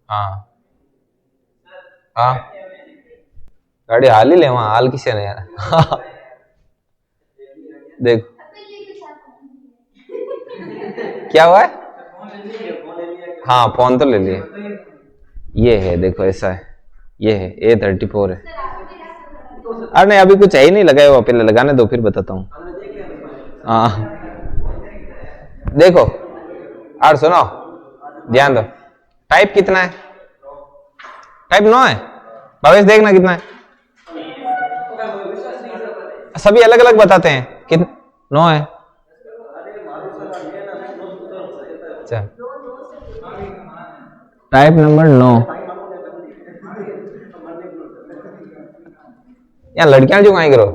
हाँ हाँ, गाड़ी हाल ही ले, वहां हाल किसे ने यार। देख क्या हुआ है। हाँ फोन तो ले लिए। ये है देखो, ऐसा है, ये है A34 है। अरे नहीं अभी कुछ है ही नहीं लगाया हुआ, पहले लगाने दो फिर बताता हूँ। हाँ देखो, और सुनो, ध्यान दो। टाइप कितना है? टाइप 9 है। भावेश देखना कितना है। सभी अलग अलग बताते हैं कितना। 9 है। अच्छा, टाइप नंबर 9। यार लड़कियां जो कहीं करो।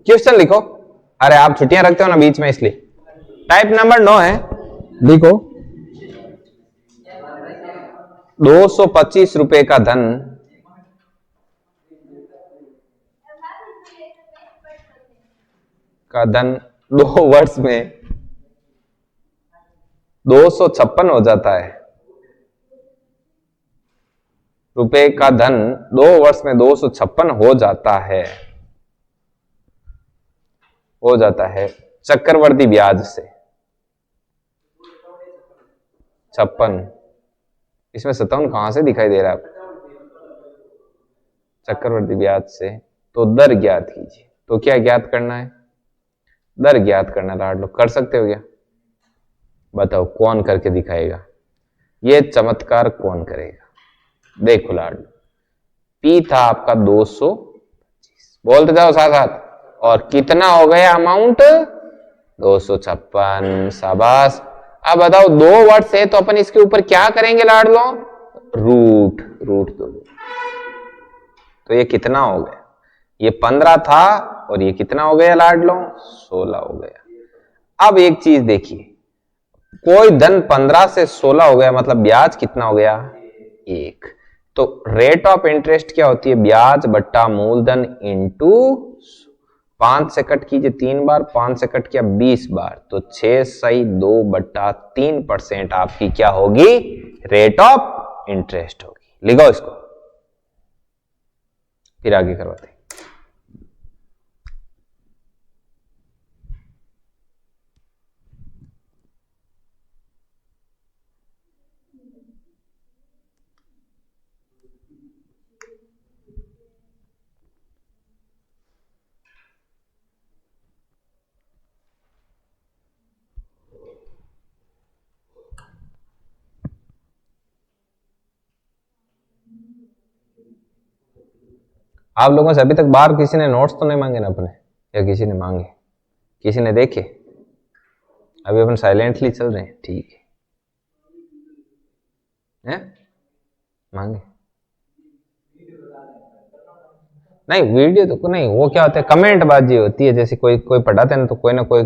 क्वेश्चन लिखो। अरे आप छुट्टियां रखते हो ना बीच में, इसलिए। टाइप नंबर 9 है। लिखो, 225 रुपए का धन दो वर्ष में 256 हो जाता है। रुपए का धन 2 वर्ष में 256 हो जाता है, हो जाता है चक्रवर्ती ब्याज से। 56, इसमें 57 कहां से दिखाई दे रहा है आपको? चक्रवर्ती ब्याज से। तो दर ज्ञात कीजिए। तो क्या ज्ञात करना है? दर ज्ञात करना। लाड लो, कर सकते हो क्या? बताओ कौन करके दिखाएगा? ये चमत्कार कौन करेगा? देखो लाड लो, पी था आपका 225, बोलते जाओ साथ साथ। और कितना हो गया अमाउंट? 256। शाबाश। अब बताओ 2 वर्ष है तो अपन इसके ऊपर क्या करेंगे लाड लो? रूट। रूट दो। तो ये कितना हो गया? ये 15 था और ये कितना हो गया लाड लो? 16 हो गया। अब एक चीज देखिए, कोई धन 15 से 16 हो गया, मतलब ब्याज कितना हो गया? 1। तो रेट ऑफ इंटरेस्ट क्या होती है? ब्याज बट्टा मूलधन इंटू 5 से कट कीजिए 3 बार, 5 से कट किया 20 बार, तो 6/2/3% आपकी क्या होगी? रेट ऑफ इंटरेस्ट होगी। लिखो इसको, फिर आगे करवाते हैं। आप लोगों से अभी तक बाहर किसी ने नोट्स तो नहीं मांगे ना अपने? या किसी ने मांगे? किसी ने देखे? अभी अपन साइलेंटली चल रहे हैं, ठीक है? मांगे? नहीं वीडियो तो नहीं, वो क्या होता है, कमेंट बाजी होती है। जैसे कोई कोई पढ़ाते हैं ना, तो कोई ना कोई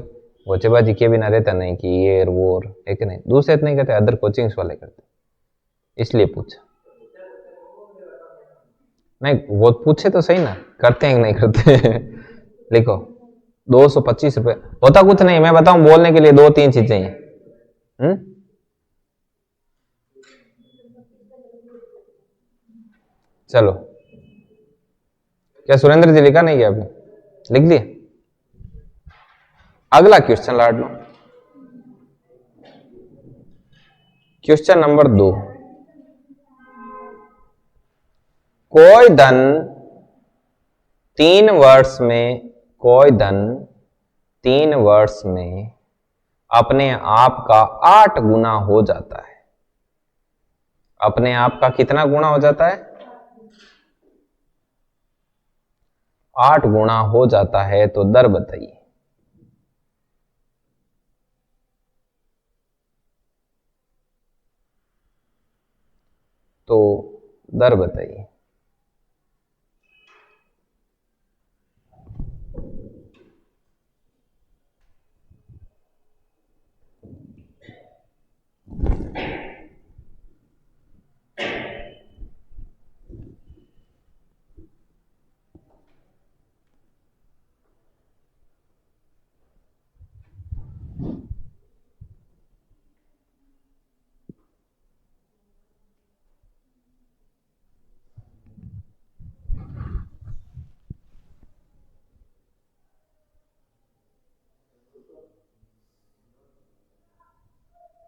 गोचेबाजी किए बिना रहता नहीं कि ये वो और है कि नहीं। दूसरे नहीं करते, अदर कोचिंग्स वाले करते, इसलिए पूछा। नहीं वो पूछे तो सही ना, करते हैं कि नहीं करते। लिखो 225 रुपए। होता कुछ नहीं, मैं बताऊं, बोलने के लिए 2-3 चीजें हैं। चलो, क्या सुरेंद्र जी लिखा नहीं गया? अभी लिख दिया। अगला क्वेश्चन लाड लो, क्वेश्चन नंबर 2। कोई धन 3 वर्ष में, कोई धन 3 वर्ष में अपने आप का 8 गुना हो जाता है। अपने आप का कितना गुना हो जाता है? 8 गुना हो जाता है। तो दर बताइए। तो दर बताइए।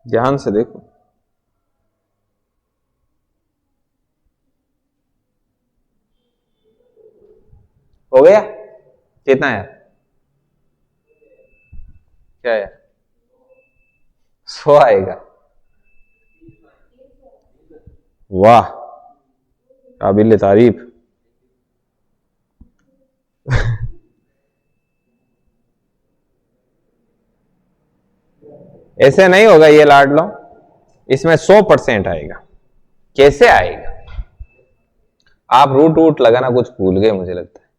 ध्यान से देखो। हो गया? कितना है? क्या है? 100 आएगा। वाह, काबिल तारीफ। ऐसे नहीं होगा ये लाडलो, इसमें 100% आएगा। कैसे आएगा? आप रूट वूट लगाना कुछ भूल गए मुझे लगता है।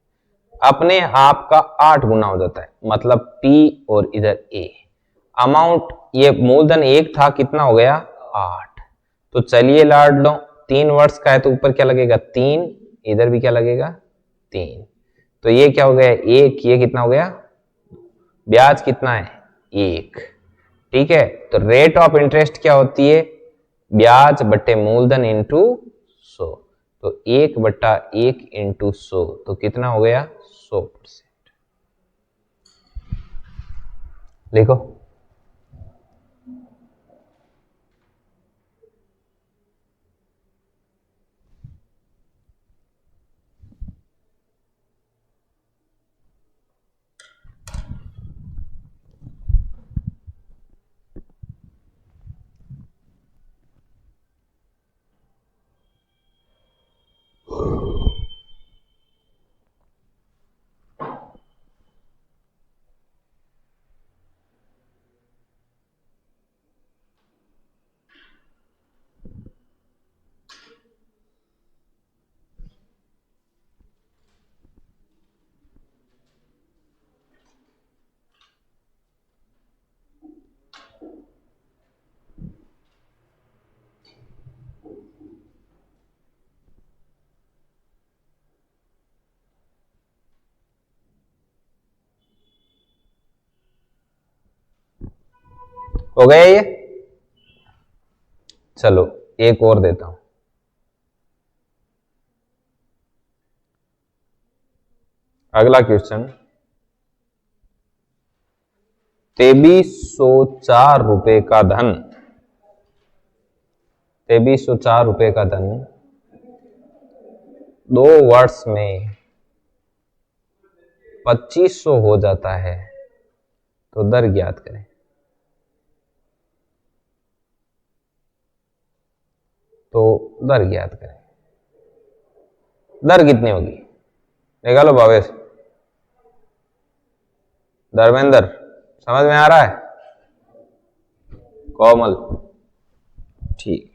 अपने आप का 8 गुना हो जाता है, मतलब P और इधर A। अमाउंट ये मूलधन 1 था, कितना हो गया? 8। तो चलिए लाडलो, 3 वर्ष का है तो ऊपर क्या लगेगा? 3, इधर भी क्या लगेगा? 3। तो ये क्या हो गया? 1। ये कितना हो गया? ब्याज कितना है? 1। ठीक है, तो रेट ऑफ इंटरेस्ट क्या होती है? ब्याज बट्टे मूलधन इंटू 100। तो 1/1 इंटू 100, तो कितना हो गया? 100%। लिखो। हो गया ये? चलो एक और देता हूं। अगला क्वेश्चन, 2304 रुपए का धन, 2304 रुपए का धन 2 वर्ष में 2500 हो जाता है, तो दर ज्ञात करें। तो दर ज्ञात करें। दर कितनी होगी? निकालो भावेश। धर्मेंद्र, समझ में आ रहा है? कोमल, ठीक।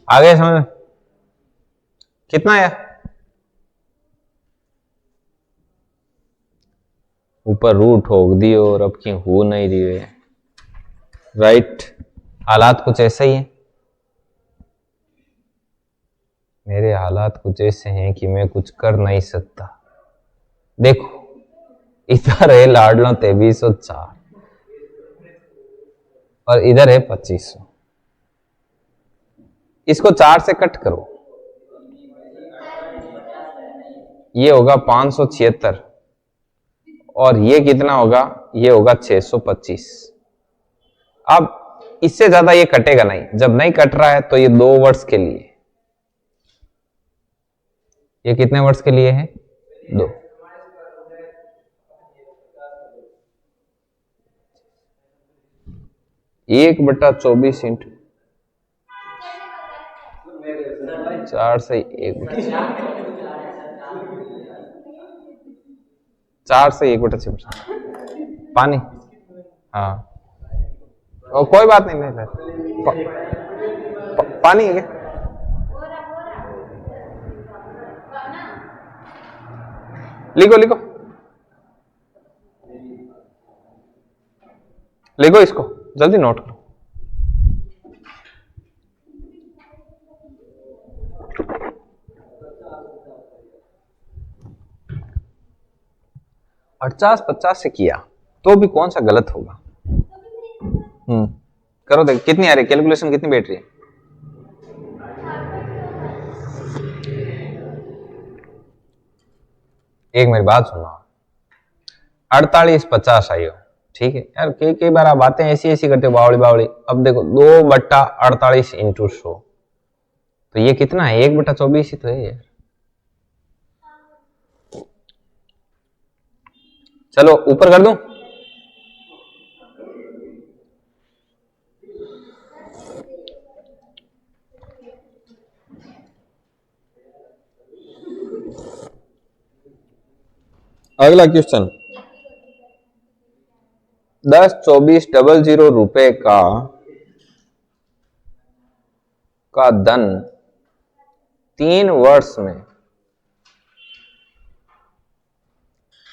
आगे समझ? कितना है? ऊपर रूट ठोक दी और अब की हो नहीं रही है। राइट, हालात कुछ ऐसे ही है। मेरे हालात कुछ ऐसे हैं कि मैं कुछ कर नहीं सकता। देखो, इधर है लाडलो 2304 और इधर है 2500। इसको 4 से कट करो, ये होगा 576 और ये कितना होगा? ये होगा 625। अब इससे ज्यादा ये कटेगा नहीं। जब नहीं कट रहा है तो ये 2 वर्ष के लिए। ये कितने वर्ष के लिए है? 2। 1/24 इंटू 4 से 1/4 पानी। हाँ और कोई बात नहीं, ले पानी है क्या? लिखो लिखो लिखो, इसको जल्दी नोट करो। अड़चास 50 से किया तो भी कौन सा गलत होगा? करो, देख कितनी आ रही, कैलकुलेशन कितनी बैठ रही है? एक मेरी बात सुनो, 48-50 आई हो, ठीक है यार। कई बार आप बातें ऐसी ऐसी करते हो बावड़ी बावड़ी। अब देखो 2/48 इंटू 100, तो ये कितना है? 1/24 ही तो है यार। चलो ऊपर कर दूं? अगला क्वेश्चन, 10-24-00 रुपए का धन 3 वर्ष में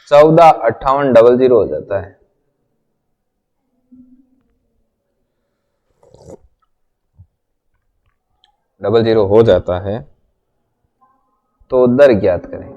145800 हो जाता है। डबल जीरो हो जाता है तो दर ज्ञात करें।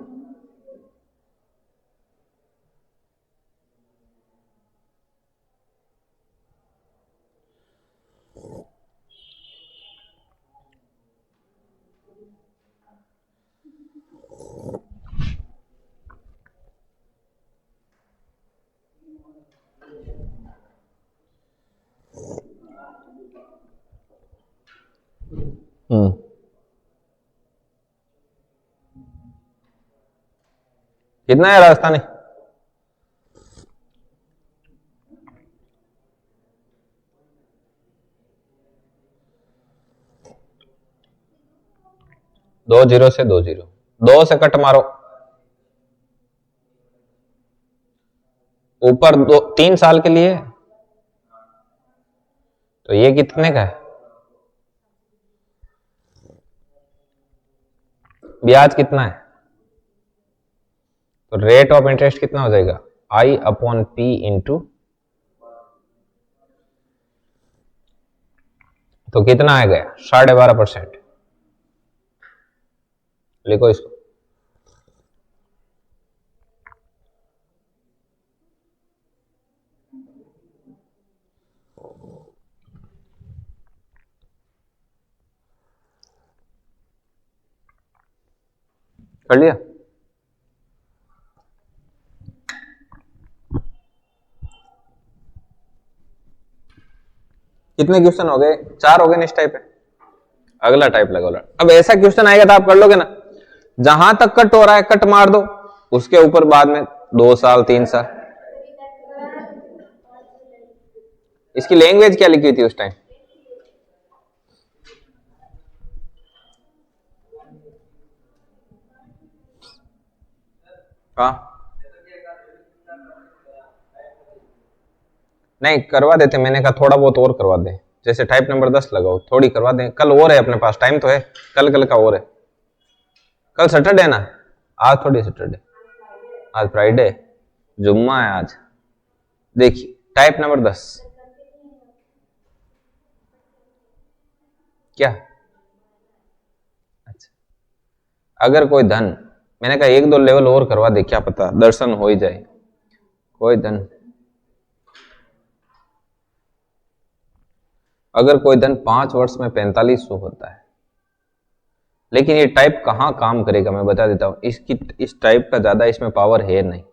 कितना है राजस्थानी? दो जीरो से 2 जीरो, 2 से कट मारो, ऊपर 3 साल के लिए, तो ये कितने का है? ब्याज कितना है? तो रेट ऑफ इंटरेस्ट कितना हो जाएगा? I/P इंटू, तो कितना आ गया? 12.5%। लिखो इसको। कर लिया? कितने क्वेश्चन हो गए? 4 हो गए ना इस टाइप है। अगला टाइप लगा लो। अब ऐसा क्वेश्चन आएगा तो आप कर लोगे ना, जहां तक कट हो रहा है कट मार दो, उसके ऊपर बाद में 2 साल 3 साल। इसकी लैंग्वेज क्या लिखी थी उस टाइम? हाँ नहीं करवा देते, मैंने कहा थोड़ा बहुत और करवा दें, जैसे टाइप नंबर 10 लगाओ, थोड़ी करवा दें। कल और है अपने पास, टाइम तो है, कल का और है। कल सैटरडे ना, आज थोड़ी सैटरडे, आज फ्राइडे, जुम्मा है आज। देखिए टाइप नंबर 10 क्या? अच्छा, अगर कोई धन, मैंने कहा 1-2 लेवल और करवा दे, क्या पता दर्शन हो ही जाए। कोई धन, अगर कोई धन 5 वर्ष में 4500 होता है, लेकिन ये टाइप कहाँ काम करेगा मैं बता देता हूं। इस टाइप का ज्यादा इसमें पावर है नहीं।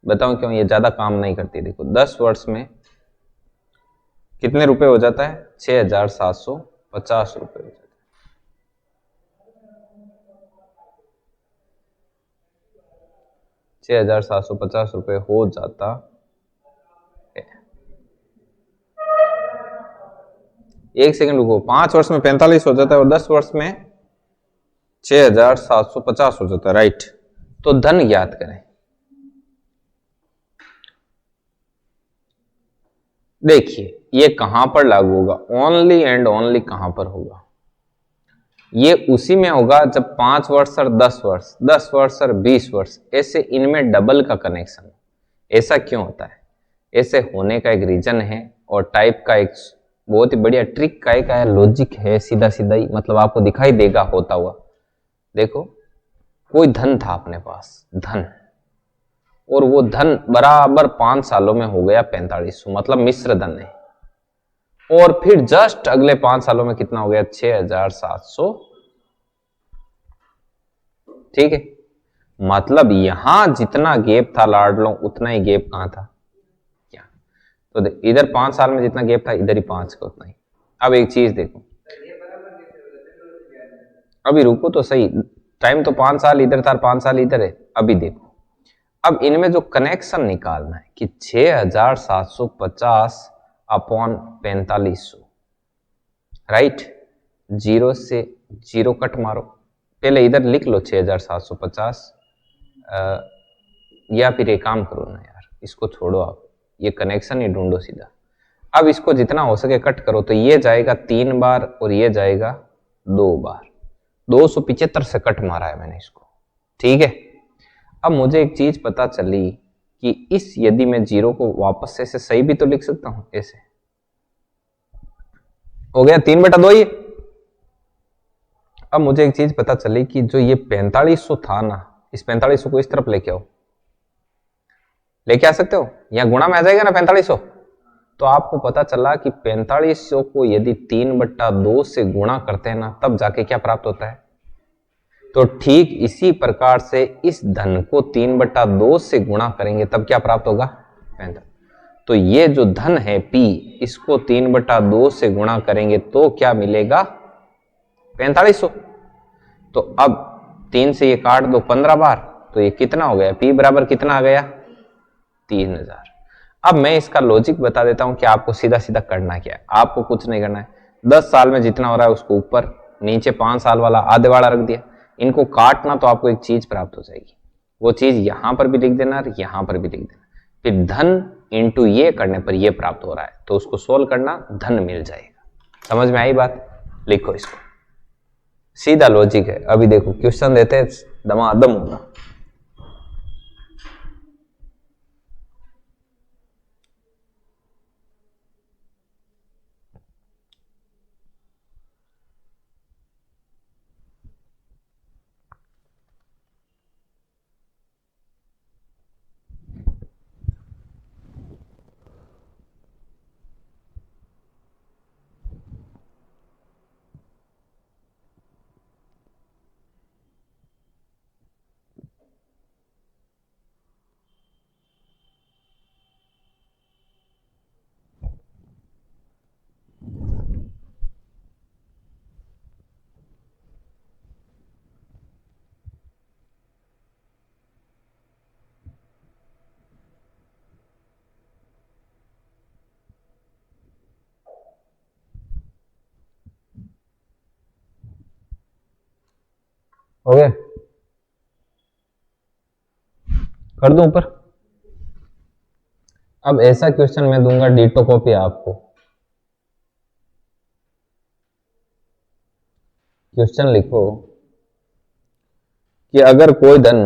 बताऊं क्यों ये ज्यादा काम नहीं करती? देखो 10 वर्ष में कितने रुपए हो जाता है? 6750 रुपए हो जाता है। 6750 रुपए हो जाता है। एक सेकंड रुको, 5 वर्ष में 45 हो जाता है और 10 वर्ष में 6750 हो जाता है, राइट। तो धन ज्ञात करें। देखिए ये कहां पर लागू होगा, ओनली एंड ओनली कहां पर होगा, ये उसी में होगा जब 5 वर्ष और 10 वर्ष, 10 वर्ष और 20 वर्ष, ऐसे इनमें डबल का कनेक्शन। ऐसा क्यों होता है? ऐसे होने का एक रीजन है और टाइप का एक बहुत ही बढ़िया ट्रिक का एक लॉजिक है, सीधा सीधा ही मतलब आपको दिखाई देगा होता हुआ। देखो कोई धन था अपने पास, धन, और वो धन बराबर 5 सालों में हो गया 4500, मतलब मिश्र धन है। और फिर जस्ट अगले 5 सालों में कितना हो गया, 6700। ठीक है, मतलब यहां जितना गैप था लाडलो, उतना ही गैप कहां था, क्या? तो इधर 5 साल में जितना गैप था, इधर ही 5 का उतना ही। अब एक चीज देखो, अभी रुको तो सही, टाइम तो 5 साल इधर था, 5 साल इधर है। अभी देखो, अब इनमें जो कनेक्शन निकालना है कि 6750 अपॉन 4500, राइट। 0 से 0 कट मारो, पहले इधर लिख लो 6750, या फिर एक काम करो ना यार, इसको छोड़ो आप, ये कनेक्शन ही ढूंढो सीधा। अब इसको जितना हो सके कट करो, तो ये जाएगा 3 बार और ये जाएगा 2 बार, 275 से कट मारा है मैंने इसको, ठीक है। अब मुझे एक चीज पता चली कि इस, यदि मैं 0 को वापस से सही भी तो लिख सकता हूं, ऐसे हो गया 3/2 ये। अब मुझे एक चीज पता चली कि जो ये 4500 था ना, इस 4500 को इस तरफ लेके आ सकते हो, यहां गुणा में आ जाएगा ना 4500। तो आपको पता चला कि 4500 को यदि 3/2 से गुणा करते हैं ना, तब जाके क्या प्राप्त होता है। तो ठीक इसी प्रकार से इस धन को 3/2 से गुणा करेंगे, तब क्या प्राप्त होगा, 45। तो ये जो धन है P, इसको 3/2 से गुणा करेंगे तो क्या मिलेगा, 4500। तो अब 3 से ये काट दो 15 बार, तो ये कितना हो गया, P बराबर कितना आ गया, 3000। अब मैं इसका लॉजिक बता देता हूं कि आपको सीधा सीधा करना क्या है। आपको कुछ नहीं करना है, 10 साल में जितना हो रहा है उसको ऊपर, नीचे 5 साल वाला आधे वाला रख दिया, इनको काटना, तो आपको एक चीज प्राप्त हो जाएगी। वो चीज यहां पर भी लिख देना और यहां पर भी लिख देना, फिर धन इंटू ये करने पर ये प्राप्त हो रहा है, तो उसको सोल्व करना, धन मिल जाएगा। समझ में आई बात? लिखो इसको, सीधा लॉजिक है। अभी देखो क्वेश्चन देते हैं, दमादम होगा। हो गया, कर दूं ऊपर। अब ऐसा क्वेश्चन मैं दूंगा डिटो कॉपी आपको। क्वेश्चन लिखो कि अगर कोई धन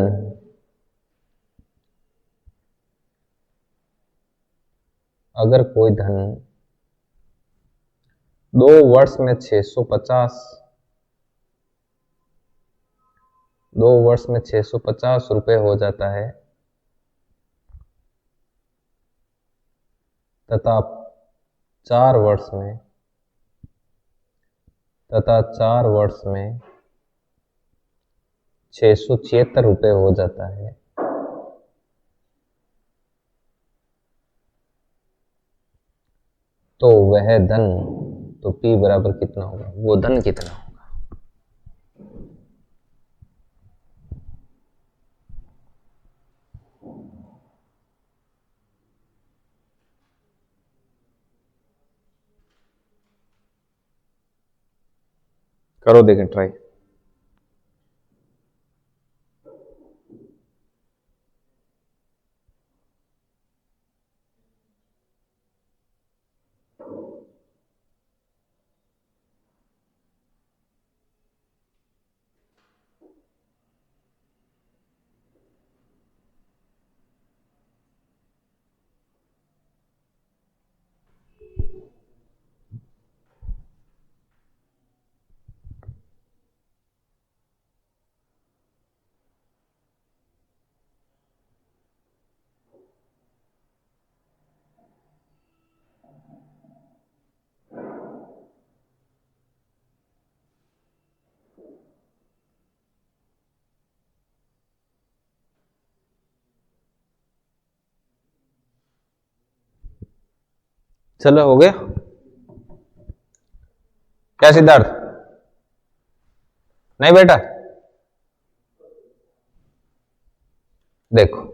अगर कोई धन 2 वर्ष में 650, 2 वर्ष में 650 रुपए हो जाता है, तथा 4 वर्ष में 676 रुपए हो जाता है, तो वह धन, तो P बराबर कितना होगा, वो धन कितना होगा। करो देखें ट्राई। चलो हो गया क्या सिद्धार्थ? नहीं बेटा, देखो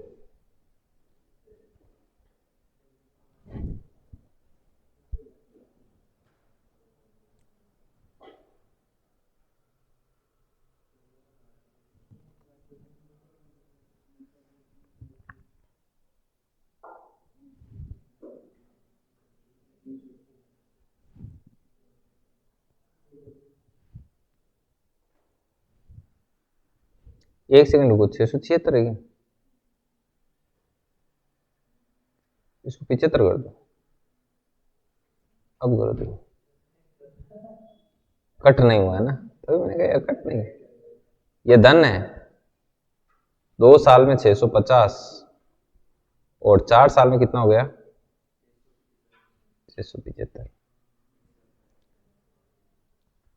एक सेकंड रुको, 676 है क्या? इसको 75 कर दो, अब करो देखो। कट नहीं हुआ है ना, तभी मैंने कहा यार कट नहीं, ये धन है। 2 साल में 650 और 4 साल में कितना हो गया? 675।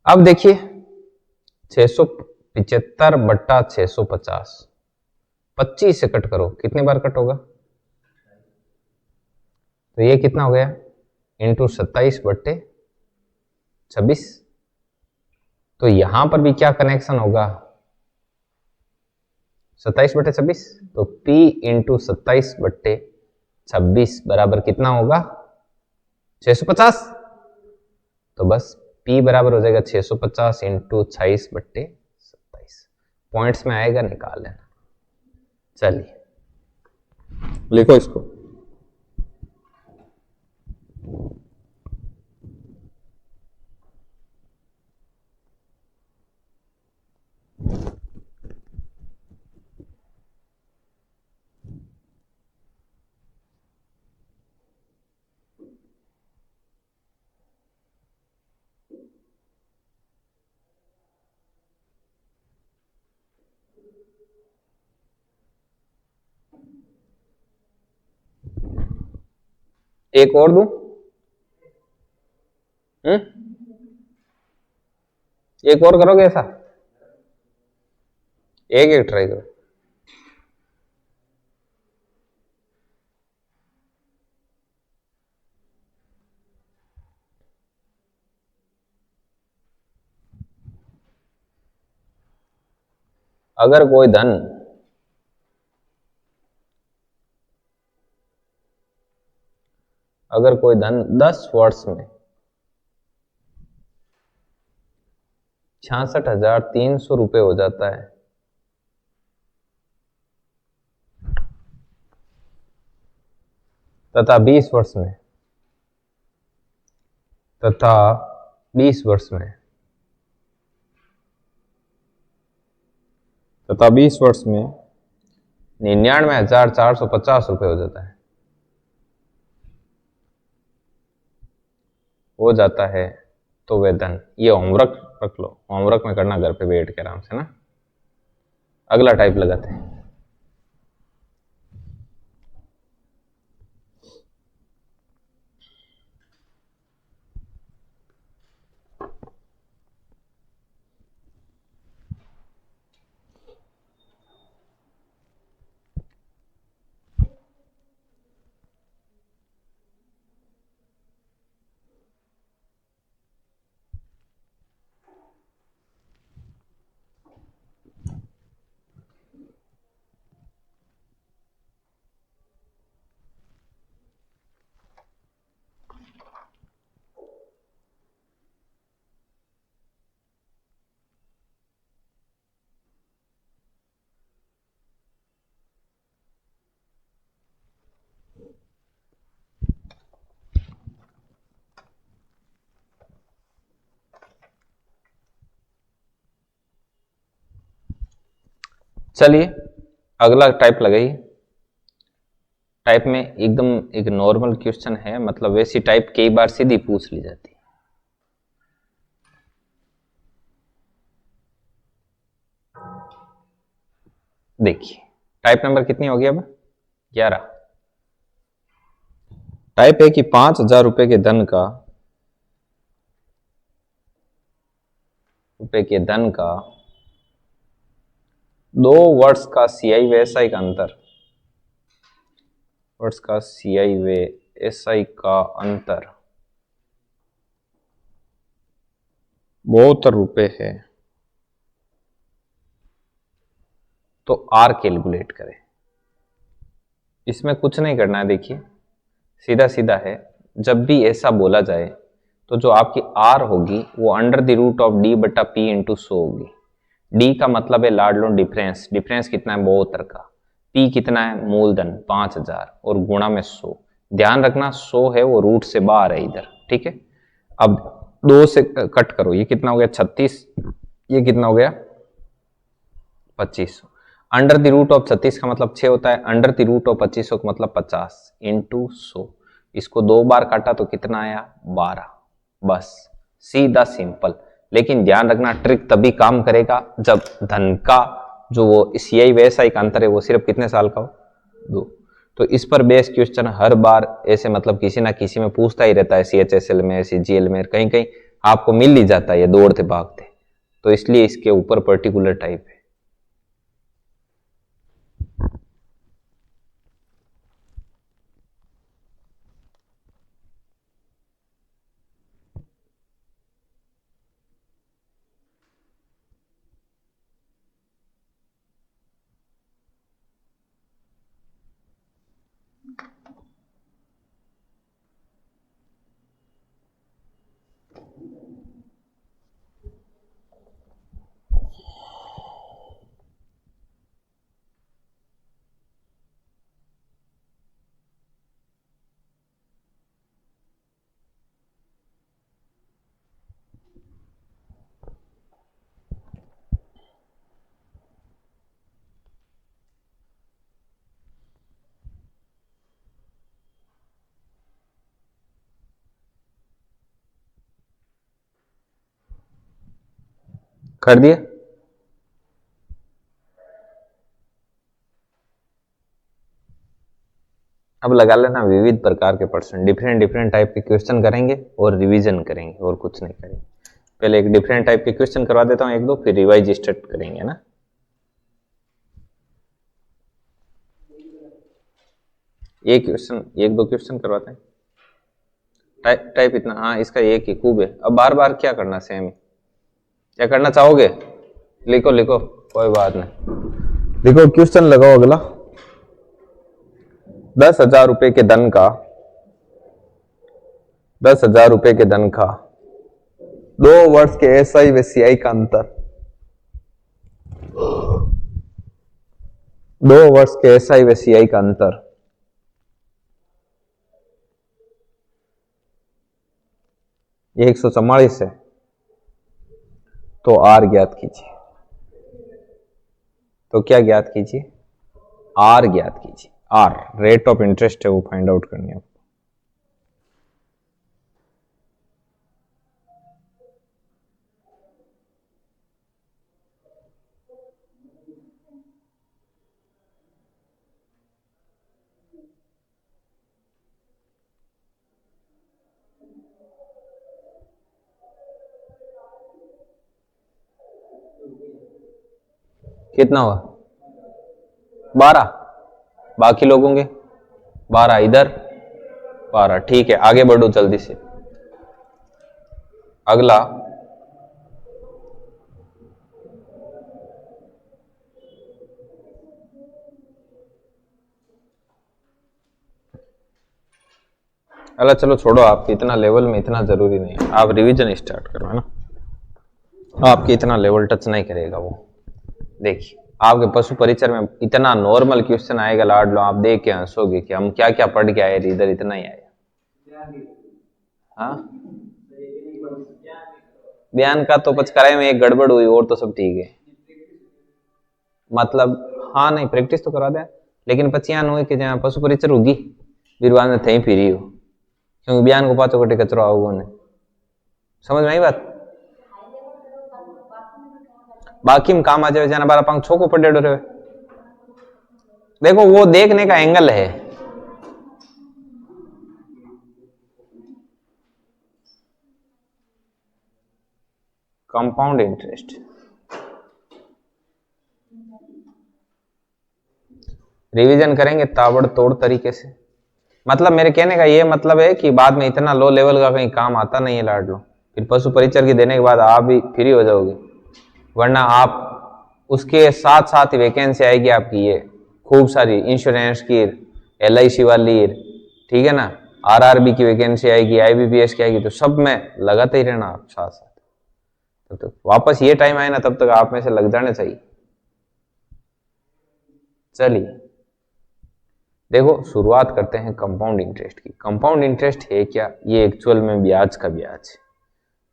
अब देखिए 675 बट्टा 650, 25 से कट करो, कितने बार कट होगा? तो ये कितना हो गया? इंटू 27/26। तो यहां पर भी क्या कनेक्शन होगा? 27/26, तो P इंटू 27/26 बराबर कितना होगा? 650। तो बस P बराबर हो जाएगा 650 इंटू 26/27। पॉइंट्स में आएगा, निकाल लेना। चलिए लिखो इसको। एक और दूं? एक और करोगे ऐसा? एक एक ट्राई करो। अगर कोई धन अगर कोई धन 10 वर्ष में 66,300 रुपये हो जाता है, तथा 20 वर्ष में तथा 20 वर्ष में तथा 20 वर्ष में 99,450 रुपये हो जाता है, तो वह धन, ये होमवर्क रख लो, होमवर्क में करना घर पे बैठ के आराम से ना। अगला टाइप लगाते हैं। चलिए अगला टाइप लगाइए। टाइप में एकदम एक नॉर्मल क्वेश्चन है, मतलब वैसी टाइप कई बार सीधी पूछ ली जाती है। देखिए टाइप नंबर कितनी होगी अब? 11। टाइप है कि 5,000 रुपए के धन का का 2 वर्ष का सीआई व एसआई का अंतर, वर्ष का सीआई व एसआई का अंतर 72 रुपए है, तो आर कैलकुलेट करें। इसमें कुछ नहीं करना है, देखिए सीधा सीधा है। जब भी ऐसा बोला जाए तो जो आपकी आर होगी वो under the root of D बटा पी इंटू 100 होगी। डी का मतलब है लाड लोन डिफरेंस, डिफरेंस कितना है 72 का, पी कितना है मूलधन 5000 और गुणा में 100। ध्यान रखना 100 है वो रूट से बाहर है इधर, ठीक है। अब 2 से कट करो, ये कितना हो गया 36, ये कितना हो गया 2500। अंडर द रूट ऑफ 36 का मतलब 6 होता है, अंडर द रूट ऑफ 2500 का मतलब 50 इंटू 100। इसको 2 बार काटा तो कितना आया 12, बस सीधा सिंपल। लेकिन ध्यान रखना ट्रिक तभी काम करेगा जब धन का जो वो सीआई वैसा का अंतर है वो सिर्फ कितने साल का हो 2। तो इस पर बेस क्वेश्चन हर बार ऐसे मतलब किसी ना किसी में पूछता ही रहता है, CHSL में, CGL में, कहीं कहीं आपको मिल ही जाता है ये दौड़ते भागते। तो इसलिए इसके ऊपर पर्टिकुलर टाइप है। कर दिए? अब लगा लेना विविध प्रकार के प्रश्न, डिफरेंट डिफरेंट टाइप के क्वेश्चन करेंगे और रिवीजन करेंगे और कुछ नहीं करेंगे। पहले एक डिफरेंट टाइप के क्वेश्चन करवा देता हूँ एक दो, फिर रिवाइज स्टार्ट करेंगे ना। एक क्वेश्चन एक दो क्वेश्चन करवाते हैं। टाइप इतना, हाँ इसका एक ही खूब है। अब बार बार क्या करना, सेम क्या करना चाहोगे? लिखो लिखो, कोई बात नहीं, लिखो। क्वेश्चन लगाओ अगला। 10,000 रुपए के धन का 10,000 रुपए के धन का 2 वर्ष के एसआई व सीआई का अंतर, 2 वर्ष के एसआई व सीआई का अंतर ये 144 है, तो आर ज्ञात कीजिए। तो क्या ज्ञात कीजिए? आर ज्ञात कीजिए। आर रेट ऑफ इंटरेस्ट है, वो फाइंड आउट करनी है। कितना हुआ 12, बाकी लोगों के 12 इधर 12, ठीक है। आगे बढ़ो जल्दी से। अगला अल्लाह चलो छोड़ो, आपकी इतना लेवल में इतना जरूरी नहीं है, आप रिवीजन स्टार्ट करो, है ना। आपकी इतना लेवल टच नहीं करेगा वो। देखिए आपके पशु परिचय में इतना नॉर्मल क्वेश्चन आएगा लाड लो, आप देख के हंसोगे कि हम क्या क्या पढ़ के आए इधर, इतना ही आया। हाँ बयान का तो पचकाराई में एक गड़बड़ हुई और तो सब ठीक है। मतलब हाँ नहीं प्रैक्टिस तो करवा दे, लेकिन पचियान हुए कि जहाँ पशु परिचर होगी बीरवान में थी फिरी हो, क्योंकि बयान को पाचो कटे कचरो आओ ने, समझ में आई बात। बाकी में काम आ जाए जाना 12 छो को पड़ेड़ो रहे। देखो वो देखने का एंगल है। कंपाउंड इंटरेस्ट रिवीजन करेंगे ताबड़तोड़ तरीके से। मतलब मेरे कहने का ये मतलब है कि बाद में इतना लो लेवल का कहीं काम आता नहीं है लाडलो, फिर पशु परिचर की देने के बाद आप भी फ्री हो जाओगे, वरना आप उसके साथ साथ ही वैकेंसी आएगी आपकी ये खूब सारी इंश्योरेंस की, LIC वाली, ठीक है ना, RRB की वैकेंसी आएगी, IBPS की आएगी, तो सब में लगाते ही रहना आप साथ साथ। तो वापस ये टाइम आए ना तब तक आप में से लग जाने चाहिए। चलिए देखो शुरुआत करते हैं कंपाउंड इंटरेस्ट की। कंपाउंड इंटरेस्ट है क्या? ये एक्चुअल में ब्याज का ब्याज है,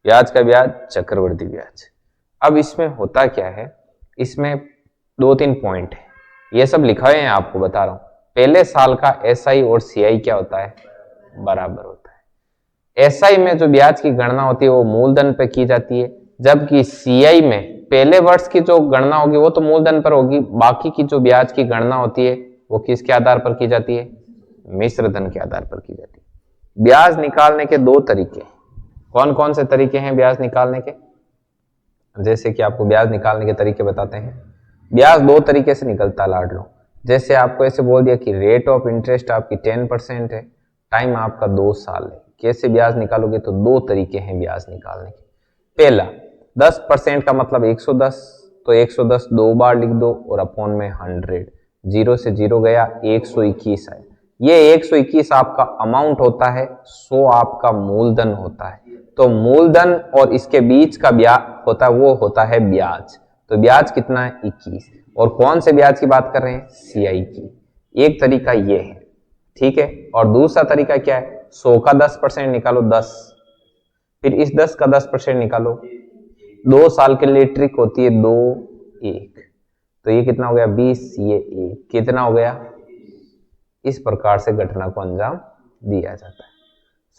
ब्याज का ब्याज चक्रवृद्धि ब्याज। अब इसमें होता क्या है, इसमें 2-3 पॉइंट है, ये सब लिखा हुआ है आपको बता रहा हूं। पहले साल का SI और CI क्या होता है? बराबर होता है। SI में जो ब्याज की गणना होती है वो मूलधन पे की जाती है, जबकि CI में पहले वर्ष की जो गणना होगी वो तो मूलधन पर होगी, बाकी की जो ब्याज की गणना होती है वो किसके आधार पर की जाती है? मिश्र धन के आधार पर की जाती है। ब्याज निकालने के 2 तरीके, कौन कौन से तरीके हैं ब्याज निकालने के? जैसे कि आपको ब्याज निकालने के तरीके बताते हैं। ब्याज 2 तरीके से निकलता है लाडलो। जैसे आपको ऐसे बोल दिया कि रेट ऑफ इंटरेस्ट आपकी 10% है, टाइम आपका 2 साल है, कैसे ब्याज निकालोगे? तो 2 तरीके हैं ब्याज निकालने के। पहला 10% का मतलब 110, तो 110 2 बार लिख दो और अपॉन में 100, 0 से 0 गया 121 है। ये 121 आपका अमाउंट होता है, 100 आपका मूलधन होता है। तो मूलधन और इसके बीच का ब्याज होता है वो होता है ब्याज। तो ब्याज कितना है? 21। और कौन से ब्याज की बात कर रहे हैं? CI की। एक तरीका ये है, ठीक है। और दूसरा तरीका क्या है? 100 का 10% निकालो 10, फिर इस 10 का 10% निकालो। 2 साल के लिए ट्रिक होती है 2 1, तो ये कितना हो गया? 20, ये 1 कितना हो गया? इस प्रकार से घटना को अंजाम दिया जाता है।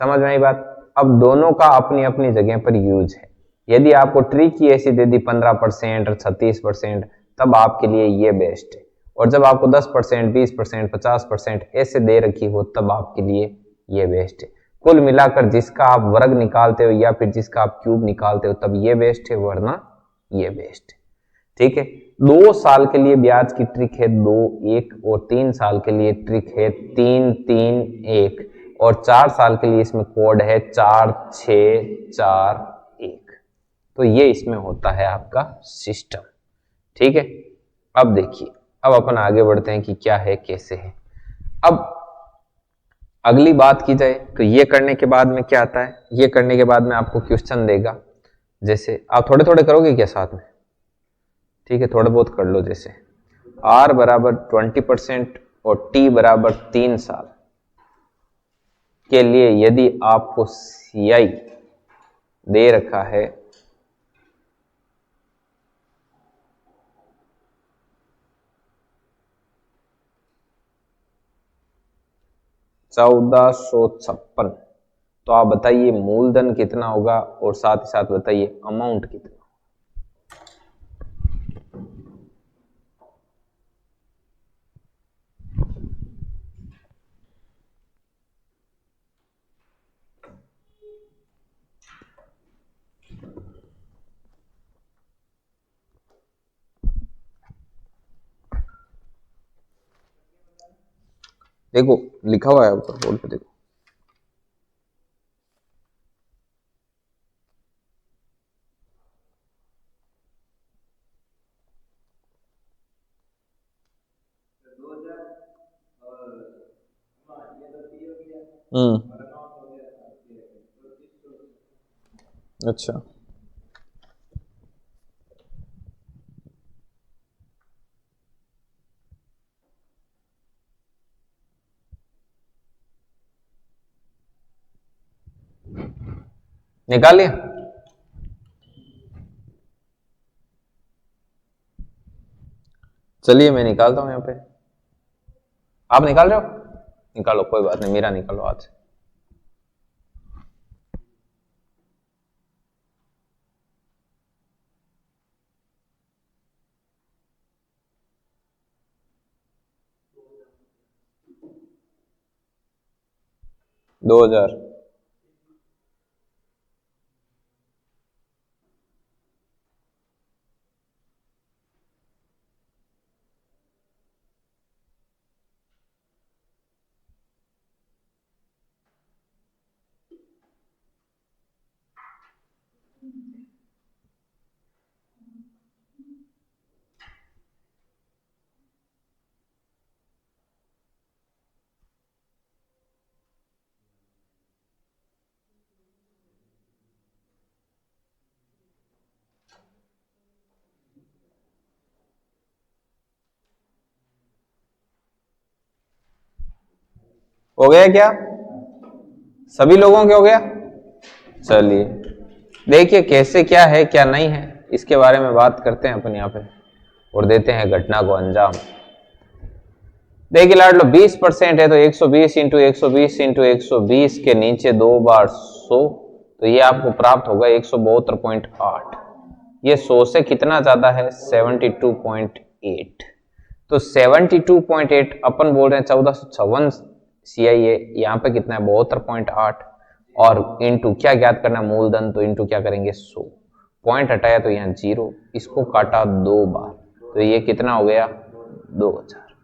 समझ में आई बात? अब दोनों का अपनी अपनी जगह पर यूज है। यदि आपको ट्रिक ही ऐसी दे दी 15% और 36%, तब आपके लिए ये बेस्ट है। और जब आपको 10%, 20%, 50% ऐसे दे रखी हो तब आपके लिए ये बेस्ट है। कुल मिलाकर जिसका आप वर्ग निकालते हो या फिर जिसका आप क्यूब निकालते हो तब ये बेस्ट है, वरना ये बेस्ट है, ठीक है। 2 साल के लिए ब्याज की ट्रिक है 2 1, और 3 साल के लिए ट्रिक है 3 3 1, और 4 साल के लिए इसमें कोड है 4 6 4 1। तो ये इसमें होता है आपका सिस्टम, ठीक है। अब देखिए, अब अपन आगे बढ़ते हैं कि क्या है कैसे है। अब अगली बात की जाए तो ये करने के बाद में क्या आता है? ये करने के बाद में आपको क्वेश्चन देगा, जैसे आप थोड़े थोड़े करोगे क्या साथ में? ठीक है, थोड़ा बहुत कर लो। जैसे R बराबर 20% और T बराबर 3 साल के लिए यदि आपको CI दे रखा है 1456, तो आप बताइए मूलधन कितना होगा और साथ ही साथ बताइए अमाउंट कितना। देखो लिखा हुआ है ऊपर बोर्ड पे, देखो अच्छा निकालिए। चलिए मैं निकालता हूं यहां पे, आप निकाल रहे हो, निकालो कोई बात नहीं, मेरा निकालो आज। दो हजार। हो गया क्या, सभी लोगों के हो गया? चलिए देखिए कैसे क्या है क्या नहीं है, इसके बारे में बात करते हैं अपन यहाँ पे और देते हैं घटना को अंजाम। देखिए लाडलो 20% है तो 120 इंटू 120 इंटू 120 के नीचे 2 बार 100, तो ये आपको प्राप्त होगा 172.8। ये 100 से कितना ज्यादा है, 72.8। तो 72.8 अपन बोल रहे हैं 1456 CI, यहाँ पे कितना है 72.8, और इंटू क्या ज्ञात करना है, मूलधन, तो इंटू क्या करेंगे 100, पॉइंट हटाया तो यहाँ 0, इसको काटा 2 बार, तो ये कितना हो गया 2000।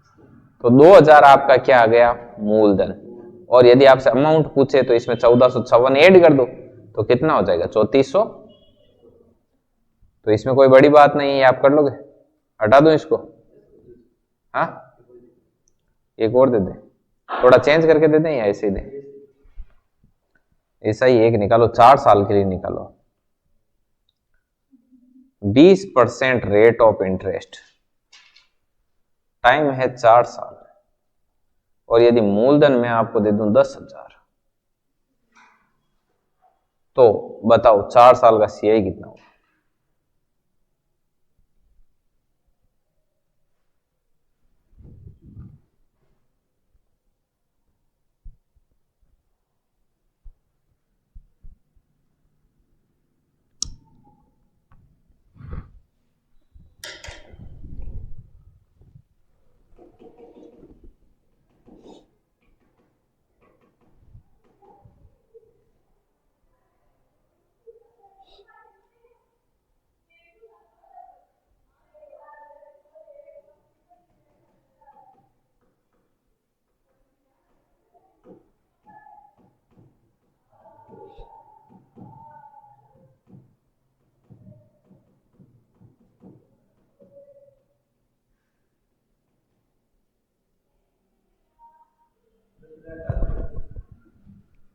तो 2000 आपका क्या आ गया, मूलधन। और यदि आपसे अमाउंट पूछे तो इसमें 1456 ऐड कर दो तो कितना हो जाएगा 3400। तो इसमें कोई बड़ी बात नहीं है, आप कर लोगे, हटा दो इसको, हाँ एक और दे दें, थोड़ा चेंज करके दे दें या ऐसे ही दें, ऐसा ही एक निकालो, 4 साल के लिए निकालो। 20% रेट ऑफ इंटरेस्ट, टाइम है 4 साल, और यदि मूलधन में आपको दे दूं 10,000, तो बताओ 4 साल का CI कितना होगा?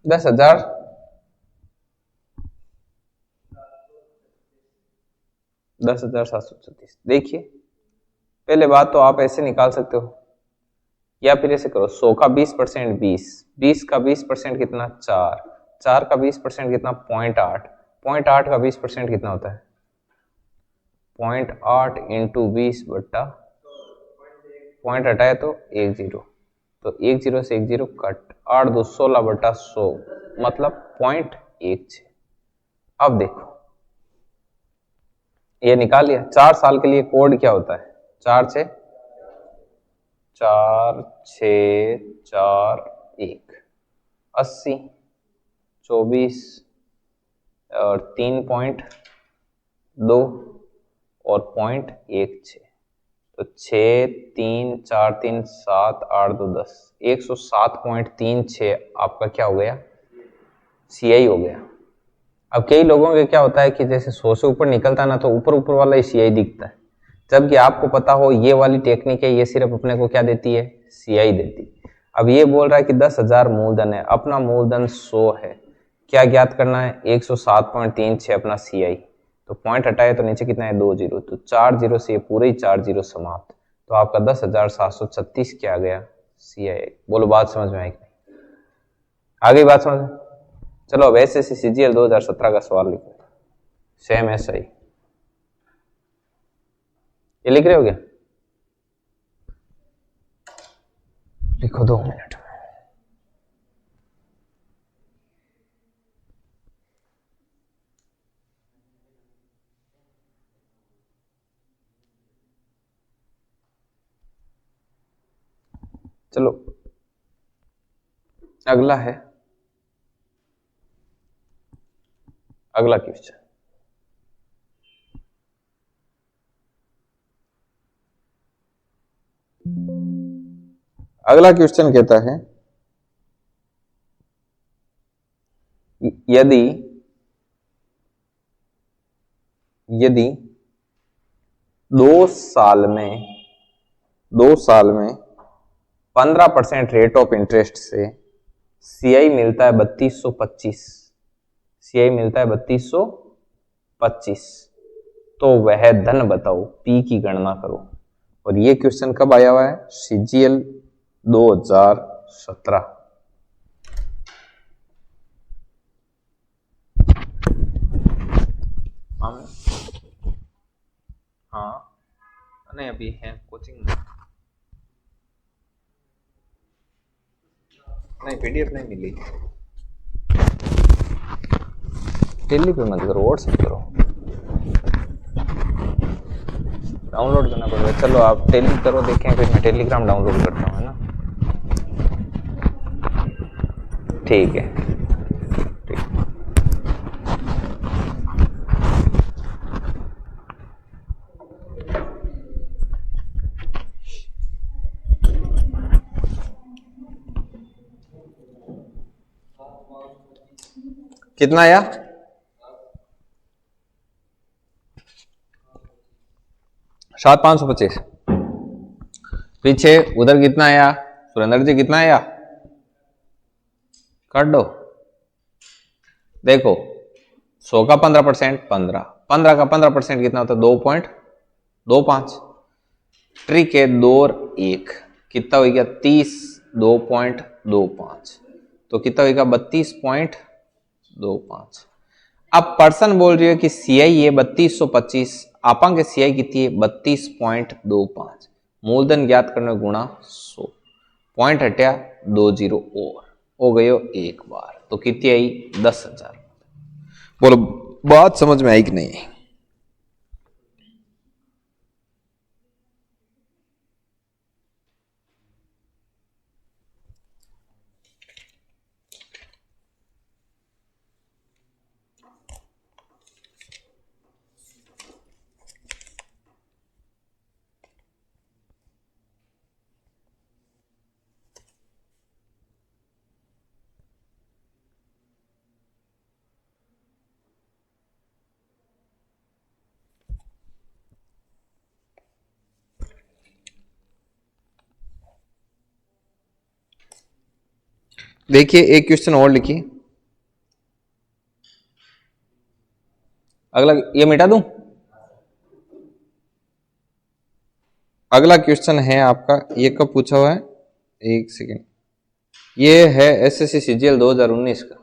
दस हजार 10,736। देखिए पहले बात तो आप ऐसे निकाल सकते हो, या फिर ऐसे करो, 100 का 20% 20, 20 का 20% कितना 4, 4 का 20% कितना 0.8, 0.8 का 20% कितना होता है 0.8 इंटू 20 बट्टा, पॉइंट हटाए तो 1 0, तो 1 0 से 1 0 कट, 8 2 16 बट्टा 100 मतलब 0.16। अब देखो ये निकाल लिया, 4 साल के लिए कोड क्या होता है, 4 6 4 6 4 1 80, 24 और 3.2 और 0.16, तो 6 3 4 3 7 8 2 10, 107.36 आपका क्या हो गया, CI हो गया। अब कई लोगों के क्या होता है कि जैसे 100 से ऊपर निकलता है ना, तो ऊपर ऊपर वाला ही CI दिखता है, जबकि आपको पता हो ये वाली टेक्निक है, ये सिर्फ अपने को क्या देती है, CI देती। अब ये बोल रहा है कि 10,000 मूलधन है, अपना मूलधन 100 है, क्या ज्ञात करना है 107.36 अपना CI, तो पॉइंट हटाए तो नीचे कितना है 2 0, तो 4 0 से ये पूरे ही 4 0 समाप्त, तो आपका 10,736 क्या आ गया CI। बोलो बात समझ में आई कि नहीं, आ गई बात समझ में? चलो अब SSC CGL 2017 का सवाल लिखो, सेम ऐसा ही, ये लिख रहे हो क्या? लिखो 2 मिनट में। चलो अगला है, अगला क्वेश्चन। अगला क्वेश्चन कहता है यदि यदि 2 साल में 15% रेट ऑफ इंटरेस्ट से सीआई मिलता है 3225, सीआई मिलता है 3225, तो वह धन बताओ, पी की गणना करो। और ये क्वेश्चन कब आया हुआ है? सीजीएल 2017। हाँ नहीं, अभी है कोचिंग में, नहीं पीडीएफ नहीं मिली। टेली पे मत करो, व्हाट्सएप करो, डाउनलोड करना पड़ेगा। चलो आप टेली करो, देखें, फिर मैं टेलीग्राम डाउनलोड करता हूँ, है ना? ठीक है, ठीक। कितना आया? 7,525। पीछे उधर कितना आया? सुरेंद्र जी कितना आया? काट दो। देखो 100 का 15%, 15 का 15% कितना होता है? 2.25। ट्रिक है 2 और 1 कितना हो गया? 30, 2.25, तो कितना होगा? 32.25। अब पर्सन बोल रही है कि सीआई है 3225, आपा के सीआई कितनी है? 32.25। मूलधन ज्ञात करने गुणा 100, पॉइंट हटिया 20 और हो गयो एक बार, तो कितनी आई? 10,000। बोलो बात समझ में आई कि नहीं? देखिए एक क्वेश्चन और लिखिए, अगला ये मिटा दूं। अगला क्वेश्चन है आपका, ये कब पूछा हुआ है? एक सेकेंड, ये है एसएससी सीजीएल 2019 का।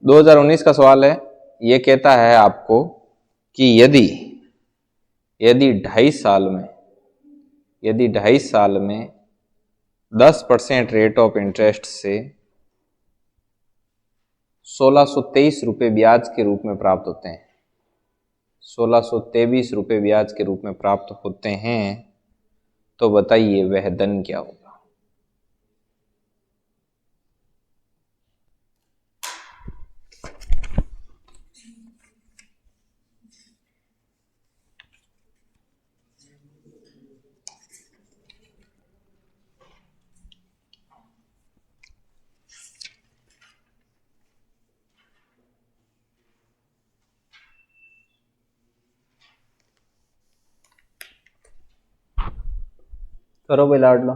दो 2019 का सवाल है। ये कहता है आपको कि यदि यदि 2.5 साल में 10% रेट ऑफ इंटरेस्ट से 1623 रुपये ब्याज के रूप में प्राप्त होते हैं, 1623 रुपये ब्याज के रूप में प्राप्त होते हैं, तो बताइए वह धन क्या होगा? करो भाई लाड लो।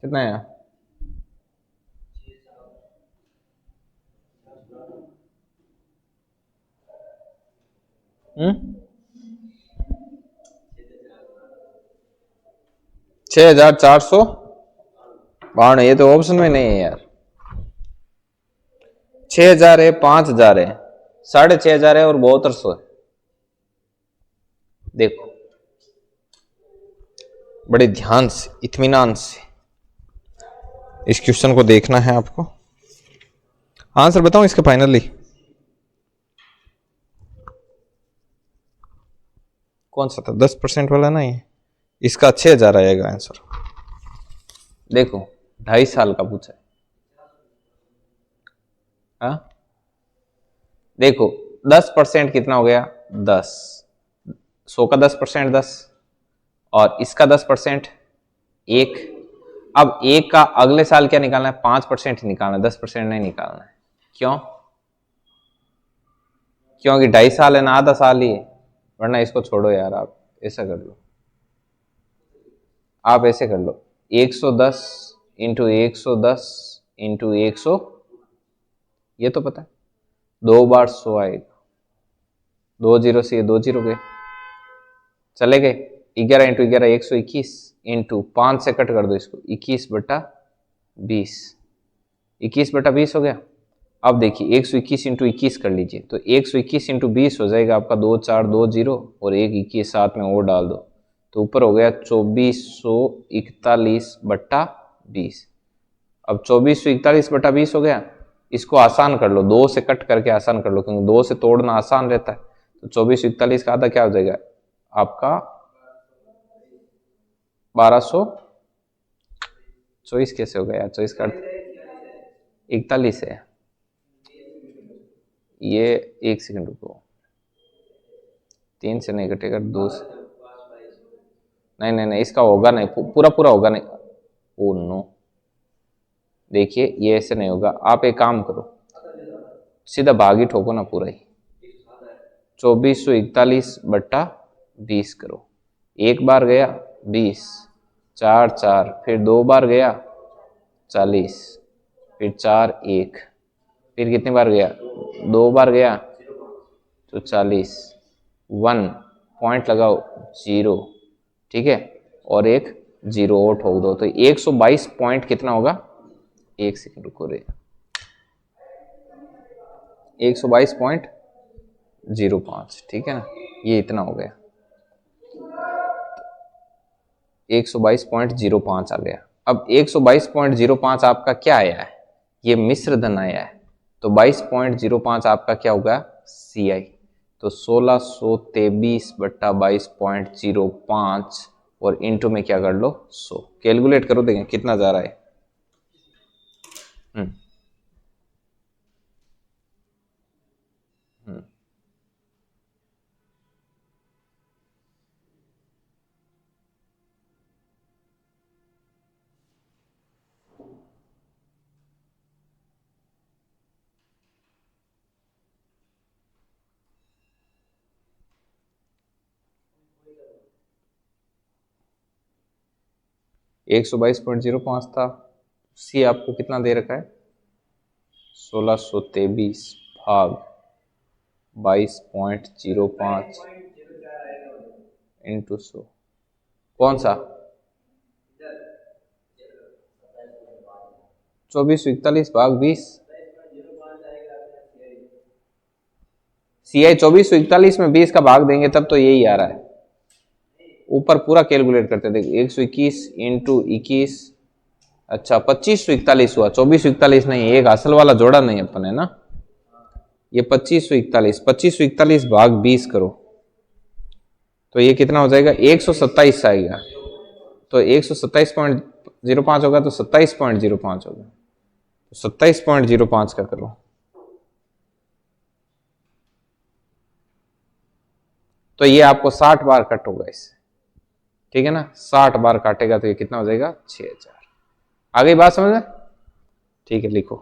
कितना है? हम्म, 6452। ये तो ऑप्शन में नहीं है यार। 6000 है, 5000 है, 6500 है और 7200 है। देखो बड़े ध्यान से, इत्मीनान से इस क्वेश्चन को देखना है आपको। आंसर बताऊं इसका फाइनली? कौन सा था? 10% वाला नहीं, इसका 6000 आएगा आंसर। देखो 2.5 साल का पूछा है। हाँ देखो 10% कितना हो गया? 10। 100 का 10% 10, और इसका 10% 1। अब 1 का अगले साल क्या निकालना है? 5% ही निकालना है, 10% नहीं निकालना है। क्यों? क्योंकि 2.5 साल है ना, आधा साल ही है। वरना इसको छोड़ो यार, आप ऐसा कर लो, आप ऐसे कर लो, 110 इंटू 110 इंटू 100, ये तो पता है 2 बार 100 आएगा। 2 जीरो से ये 2 जीरो गए, चले गए। 11 इंटू 11 121 इंटू 5 से कट कर दो इसको, 21/20, 21/20 हो गया। अब देखिए 121 इंटू 21 कर लीजिए, तो 121 इंटू 20 हो जाएगा आपका 2420 और 121 साथ में और डाल दो, तो ऊपर हो गया 2441/20। अब 2441/20 हो गया। इसको आसान कर लो, 2 से कट करके आसान कर लो, क्योंकि 2 से तोड़ना आसान रहता है। तो 2441 का आधा क्या हो जाएगा आपका? 1224 कैसे हो गया यार? 24 का 41 है। ये 1 सेकंड रुको, 3 से नहीं घटेगा, 2 से नहीं नहीं नहीं, इसका होगा नहीं, पूरा पूरा होगा नहीं। ओ नो, देखिए ये ऐसे नहीं होगा। आप एक काम करो, सीधा भाग ही ठोको ना पूरा ही। 2441/20 करो। एक बार गया 20, 4 4, फिर 2 बार गया 40, फिर 4 1, फिर कितनी बार गया? 2 बार गया तो 40, 1 पॉइंट लगाओ 0, ठीक है, और एक 0 और ठोक दो, तो 122 पॉइंट कितना होगा? 1 सेकंड रुको रे, 122.05, ठीक है ना, ये इतना हो गया, 122.05 आ गया। अब 122.05 आपका क्या आया है? ये मिश्र धन आया है, तो 22.05 आपका क्या होगा? CI। तो 1623/22.05 और इंटू में क्या कर लो? 100। कैलकुलेट करो, देखें कितना जा रहा है। हम्म 122.05 था। सी आपको कितना दे रखा है? 1623 भाग 22.05 इंटू 100। कौन सा? 2441 भाग 20। CI 2441 में 20 का भाग देंगे तब तो यही आ रहा है। ऊपर पूरा कैलकुलेट करते देखो, 121 इंटू 21, अच्छा 2541 हुआ, 2441 नहीं, एक असल वाला जोड़ा नहीं अपन है ना, ये 2541, 2541 भाग 20 करो तो ये कितना हो जाएगा? 127 आएगा। तो 127.05 होगा तो 27.05 होगा, तो 27.05 का करो। तो ये आपको 60 बार कट होगा इससे, ठीक है ना, 60 बार काटेगा तो ये कितना हो जाएगा? 6000। आ गई बात समझ में? ठीक है, लिखो।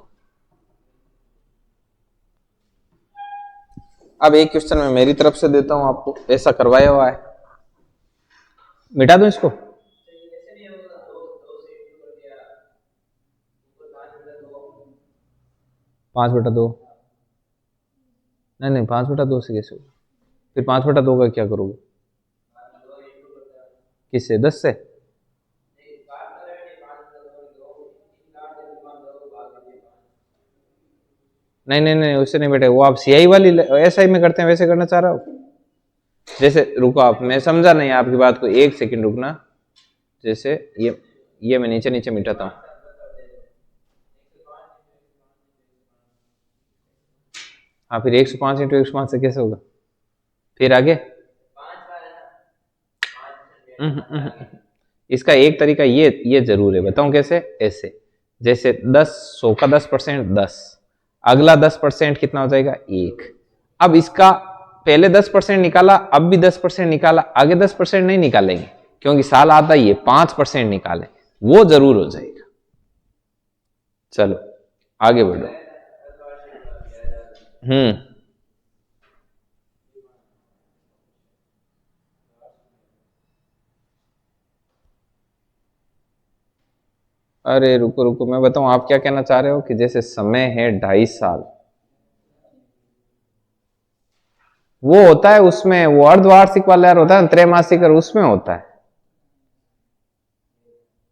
अब एक क्वेश्चन मैं मेरी तरफ से देता हूं आपको, ऐसा करवाया हुआ है, मिटा दूं इसको? 5/2। नहीं नहीं, 5/2 से कैसे होगा? फिर 5/2 का क्या करोगे? किससे? 10 से? नहीं नहीं नहीं, उससे नहीं बेटे, वो आप सीआई वाली एसआई में करते हैं वैसे करना चाह रहा हो? जैसे रुको आप, मैं समझा नहीं आपकी बात को, 1 सेकंड रुकना। जैसे ये मैं नीचे नीचे मिटाता हूँ। हाँ, फिर 105 इंटू 105 से कैसे होगा? फिर आगे इसका एक तरीका ये जरूर है, बताऊं कैसे? ऐसे, जैसे 10, 100 का 10% 10, अगला 10% कितना हो जाएगा? 1। अब इसका पहले 10% निकाला, अब भी 10% निकाला, आगे 10% नहीं निकालेंगे क्योंकि साल आता ही है, 5% निकाले, वो जरूर हो जाएगा। चलो आगे बढ़ो। अरे रुको रुको, मैं बताऊं आप क्या कहना चाह रहे हो, कि जैसे समय है 2.5 साल, वो होता है उसमें, वो अर्धवार्षिक वाला यार होता है, त्रैमासिक, और उसमें होता है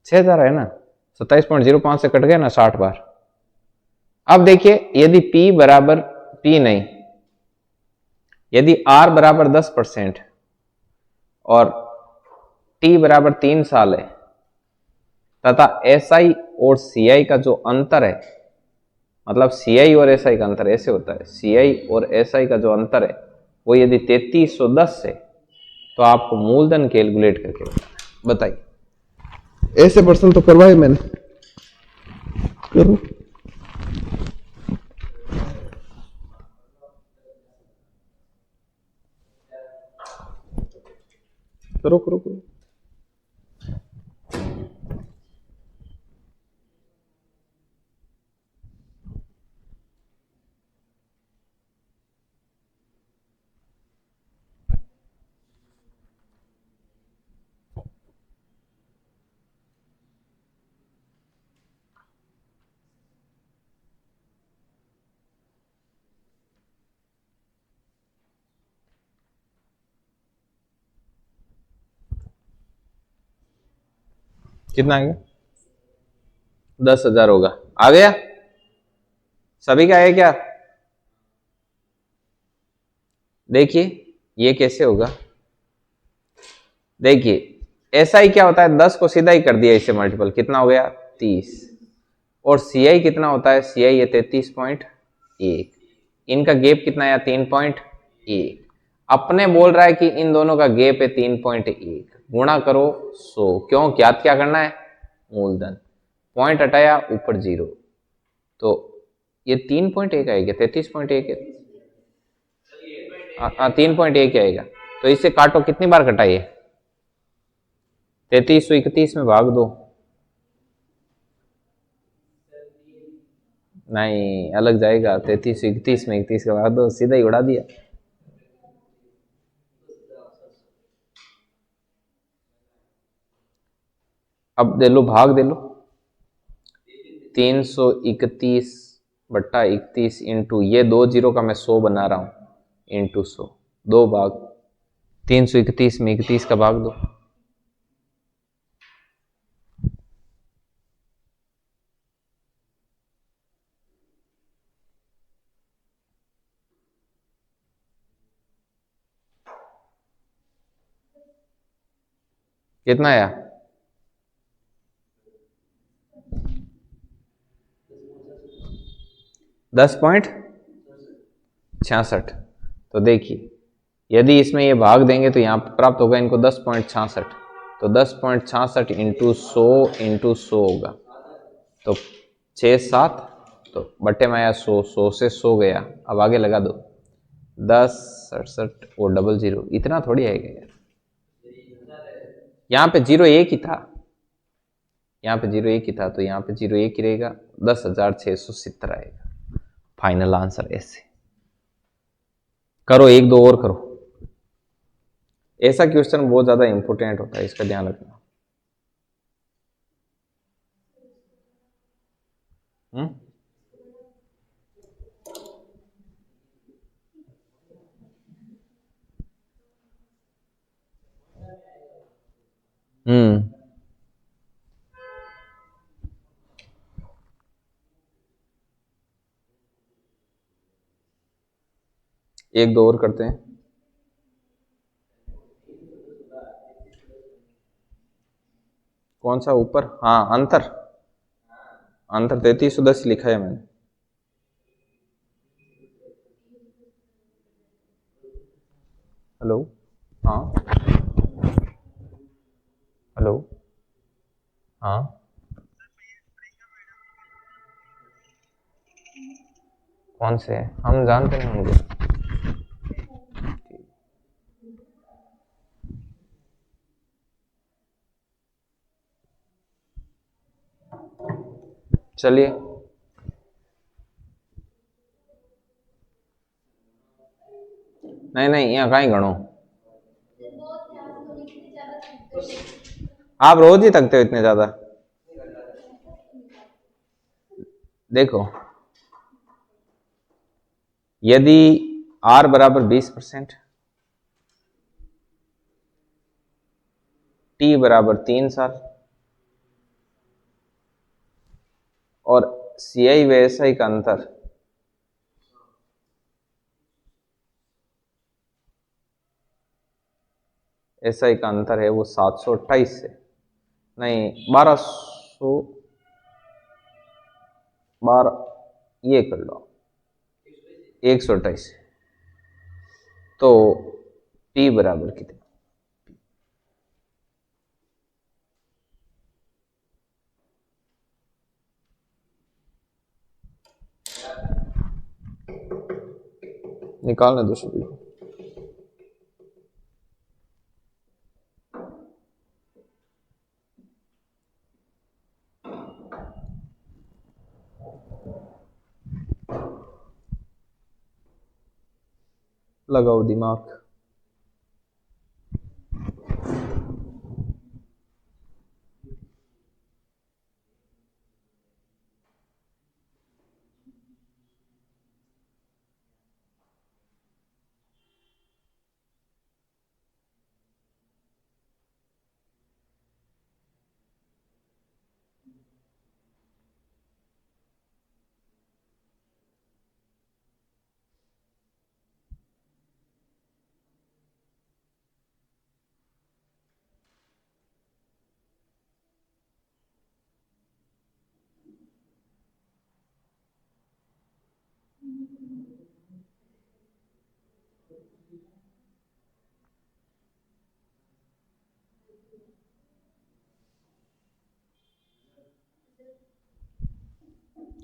6,000 है ना, 27.05 से कट गए ना 60 बार। अब देखिए, यदि P बराबर P नहीं, यदि R बराबर 10% और T बराबर 3 साल है, तथा SI और CI का जो अंतर है, मतलब CI और SI का अंतर ऐसे होता है, CI और SI का जो अंतर है वो यदि 3310 है, तो आपको मूलधन कैलकुलेट करके बताइए। ऐसे प्रश्न तो करवाए मैंने, करो करो करो करो। कितना आ गया? 10,000 होगा। आ गया? सभी का है क्या? देखिए ये कैसे होगा, देखिए SI क्या होता है, 10 को सीधा ही कर दिया इससे मल्टीपल, कितना हो गया? 30। और CI कितना होता है? CI है 33.1। इनका गैप कितना है? 3.1। अपने बोल रहा है कि इन दोनों का गैप है 3.1, गुणा करो 100। क्यों? क्या करना है? मूलधन। पॉइंट हटाया, ऊपर 0, तो ये 3.1 आएगा, 33.1 है। हाँ 3.1 आएगा। तो इसे काटो, कितनी बार कटाइए? 3331 में भाग दो। नहीं, अलग जाएगा, 3331 में 31 का भाग दो, सीधा ही उड़ा दिया। अब दे लो, भाग दे लो। 331/31 इंटू ये 2 जीरो का मैं 100 बना रहा हूं, इंटू 100, 2 भाग। 331 में 31 का भाग दो। कितना आया? 10.66। तो देखिए, यदि इसमें ये भाग देंगे तो यहाँ प्राप्त होगा इनको 10.66। तो 10.66 इंटू 100 होगा, तो 6 7, तो बट्टे में आया 100 से 100 गया। अब आगे लगा दो, 10 67 और 00, इतना थोड़ी आएगा यार, यहाँ पे 01 ही था, यहाँ पे 01 ही था, तो यहाँ पे 01 ही रहेगा, 10,670 आएगा फाइनल आंसर। ऐसे करो, एक दो और करो। ऐसा क्वेश्चन बहुत ज्यादा इंपॉर्टेंट होता है, इसका ध्यान रखना। एक दो और करते हैं। कौन सा ऊपर? हाँ, अंतर। अंतर 3310 लिखा है मैंने। हेलो, हाँ, हेलो, हाँ, कौन से? हम जानते नहीं होंगे। चलिए, नहीं नहीं, यहाँ कहीं गणो, आप रोज ही थकते हो इतने ज्यादा। देखो, यदि R बराबर 20%, T बराबर 3 साल और CI व SI का अंतर SI का अंतर है वो 728 से, नहीं 1212, ये कर लो 128, तो P बराबर कितना? निकालने दो सभी को। लगाओ दिमाग।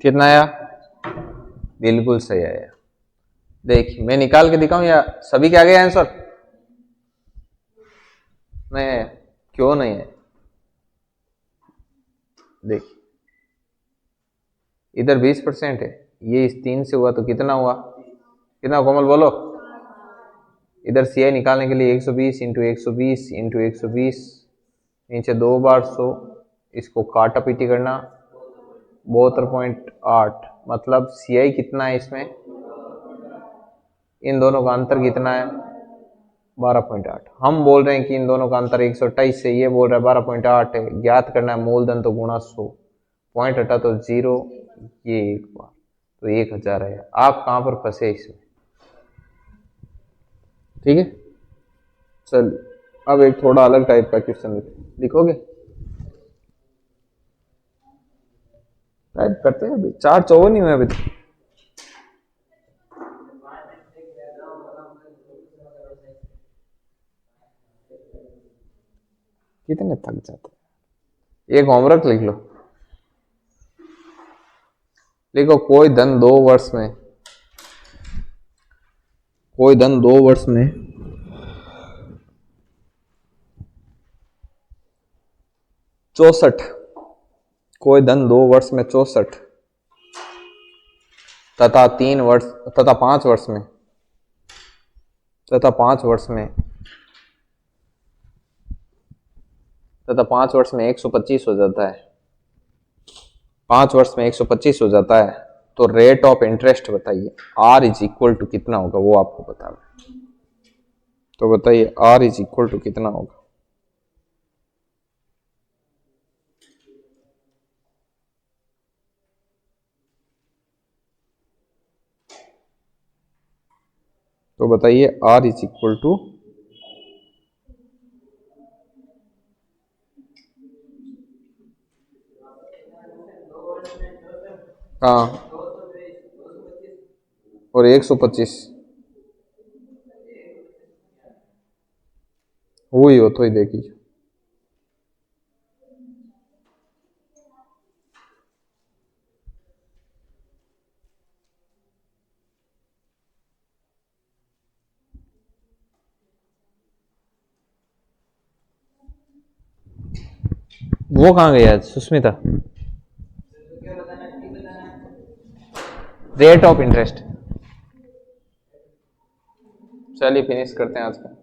कितना आया? बिल्कुल सही आया। देख, मैं निकाल के दिखाऊं या सभी के आगे आंसर? नहीं है। क्यों नहीं है? देख, इधर 20% है, ये इस 3 से हुआ तो कितना हुआ? कितना कोमल बोलो? इधर CI निकालने के लिए 120 इंटू 120 इंटू 120, नीचे 2 बार 100, इसको काटा पीटी करना, 72.8, मतलब CI कितना है इसमें? इन दोनों का अंतर कितना है? 12.8। हम बोल रहे हैं कि इन दोनों का अंतर 128 से, ये बोल रहा है 12.8 है। ज्ञात करना है मूलधन, तो गुणा 100, पॉइंट हटा तो 0, ये एक बार, तो 1000 है। आप कहां पर फंसे इसमें? ठीक है, चल अब एक थोड़ा अलग टाइप का क्वेश्चन लिखोगे। टाइप करते हैं, अभी 4:54 ही हुए अभी। कितने थक जाते हैं। एक होमवर्क लिख लो। देखो, कोई धन 2 वर्ष में 64, कोई धन 2 वर्ष में 64 तथा 3 वर्ष तथा 5 वर्ष में तथा 5 वर्ष में तथा 5 वर्ष में 125 हो जाता है, 5 वर्ष में 125 हो जाता है, तो रेट ऑफ इंटरेस्ट बताइए। R इज इक्वल टू कितना होगा, वो आपको बताना है। तो बताइए R इज इक्वल टू कितना होगा? तो बताइए R इज इक्वल टू हाँ और 125 वही हो तो ही देखिए वो कहाँ गया सुष्मिता रेट ऑफ इंटरेस्ट चलिए फिनिश करते हैं आज का